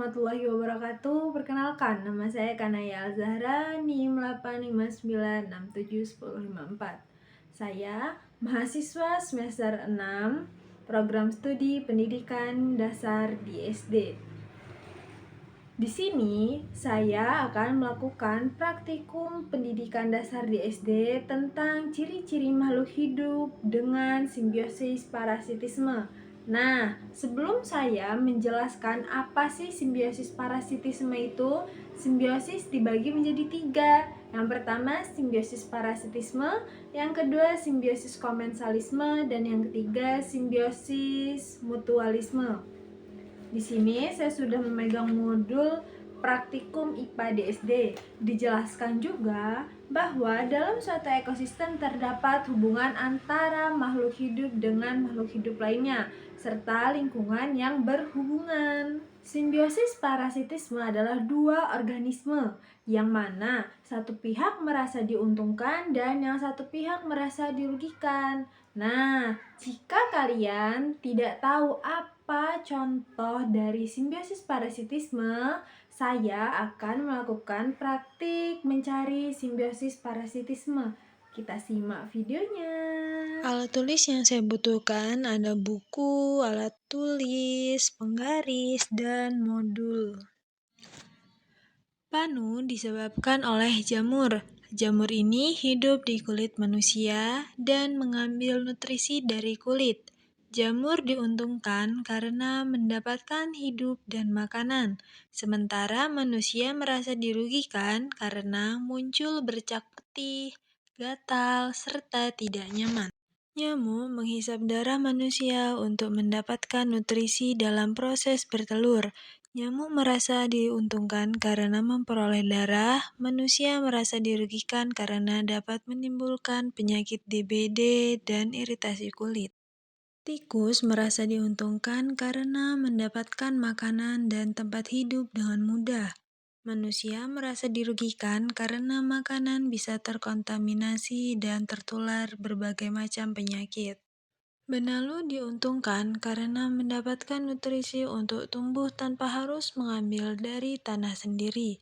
warahmatullahi wabarakatuh. Perkenalkan, nama saya Kanaya Al-Zahra, NIM 859671054. Saya mahasiswa semester 6, program studi pendidikan dasar di SD. Di sini, saya akan melakukan praktikum pendidikan dasar di SD tentang ciri-ciri makhluk hidup dengan simbiosis parasitisme. Nah, sebelum saya menjelaskan apa sih simbiosis parasitisme itu, simbiosis dibagi menjadi 3. Yang pertama, simbiosis parasitisme, yang kedua, simbiosis komensalisme, dan yang ketiga, simbiosis mutualisme. Di sini saya sudah memegang modul praktikum IPA di SD. Dijelaskan juga bahwa dalam suatu ekosistem terdapat hubungan antara makhluk hidup dengan makhluk hidup lainnya, serta lingkungan yang berhubungan. Simbiosis parasitisme adalah dua organisme yang mana satu pihak merasa diuntungkan dan yang satu pihak merasa dirugikan. Nah, jika kalian tidak tahu apa contoh dari simbiosis parasitisme, saya akan melakukan praktik mencari simbiosis parasitisme. Kita simak videonya. Alat tulis yang saya butuhkan ada buku, alat tulis, penggaris, dan modul. Panu disebabkan oleh jamur. Jamur ini hidup di kulit manusia dan mengambil nutrisi dari kulit. Jamur diuntungkan karena mendapatkan hidup dan makanan, sementara manusia merasa dirugikan karena muncul bercak putih, gatal, serta tidak nyaman. Nyamuk menghisap darah manusia untuk mendapatkan nutrisi dalam proses bertelur. Nyamuk merasa diuntungkan karena memperoleh darah, manusia merasa dirugikan karena dapat menimbulkan penyakit DBD dan iritasi kulit. Tikus merasa diuntungkan karena mendapatkan makanan dan tempat hidup dengan mudah. Manusia merasa dirugikan karena makanan bisa terkontaminasi dan tertular berbagai macam penyakit. Benalu diuntungkan karena mendapatkan nutrisi untuk tumbuh tanpa harus mengambil dari tanah sendiri.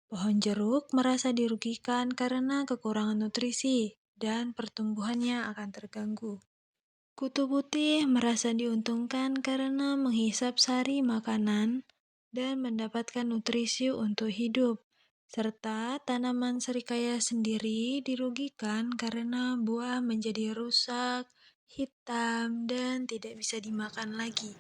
Pohon jeruk merasa dirugikan karena kekurangan nutrisi dan pertumbuhannya akan terganggu. Kutu putih merasa diuntungkan karena menghisap sari makanan dan mendapatkan nutrisi untuk hidup, serta tanaman serikaya sendiri dirugikan karena buah menjadi rusak, hitam, dan tidak bisa dimakan lagi.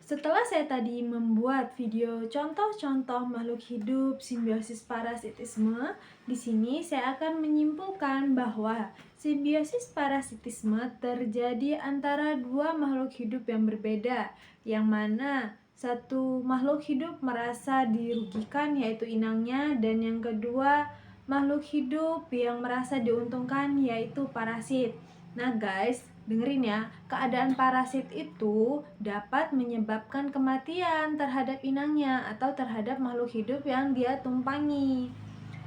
Setelah saya tadi membuat video contoh-contoh makhluk hidup simbiosis parasitisme, di sini saya akan menyimpulkan bahwa simbiosis parasitisme terjadi antara dua makhluk hidup yang berbeda, yang mana satu makhluk hidup merasa dirugikan yaitu inangnya, dan yang kedua makhluk hidup yang merasa diuntungkan yaitu parasit. Nah guys, dengerin ya, keadaan parasit itu dapat menyebabkan kematian terhadap inangnya atau terhadap makhluk hidup yang dia tumpangi.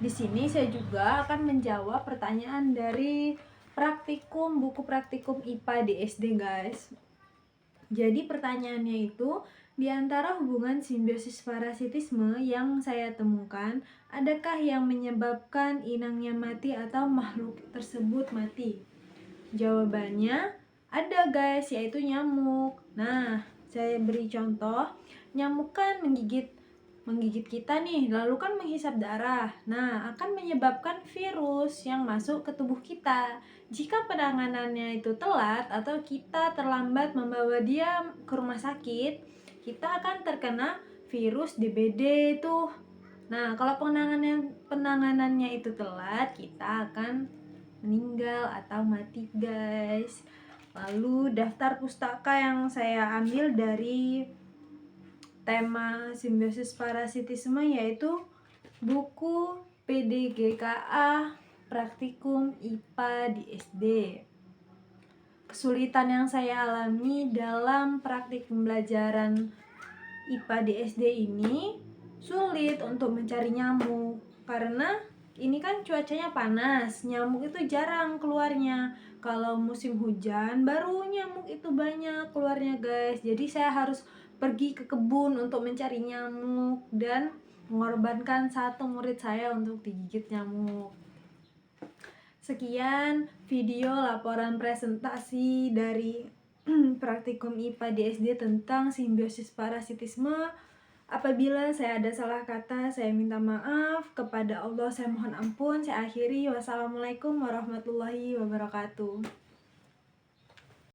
Di sini saya juga akan menjawab pertanyaan dari buku praktikum IPA di SD guys. Jadi pertanyaannya itu, di antara hubungan simbiosis parasitisme yang saya temukan, adakah yang menyebabkan inangnya mati atau makhluk tersebut mati? Jawabannya ada guys, yaitu nyamuk. Nah, saya beri contoh. Nyamuk kan menggigit kita nih, lalu kan menghisap darah. Nah, akan menyebabkan virus yang masuk ke tubuh kita. Jika penanganannya itu telat atau kita terlambat membawa dia ke rumah sakit, kita akan terkena virus DBD tuh. Nah, kalau penanganannya itu telat, kita akan meninggal atau mati guys. Lalu daftar pustaka yang saya ambil dari tema simbiosis parasitisme yaitu buku PDGKA Praktikum IPA di SD. Kesulitan yang saya alami dalam praktik pembelajaran IPA di SD ini sulit untuk mencari nyamuk karena ini kan cuacanya panas, nyamuk itu jarang keluarnya. Kalau musim hujan baru nyamuk itu banyak keluarnya guys. Jadi saya harus pergi ke kebun untuk mencari nyamuk dan mengorbankan satu murid saya untuk digigit nyamuk. Sekian video laporan presentasi dari praktikum IPA di SD tentang simbiosis parasitisme. Apabila saya ada salah kata, saya minta maaf. Kepada Allah saya mohon ampun. Saya akhiri. Wassalamualaikum warahmatullahi wabarakatuh.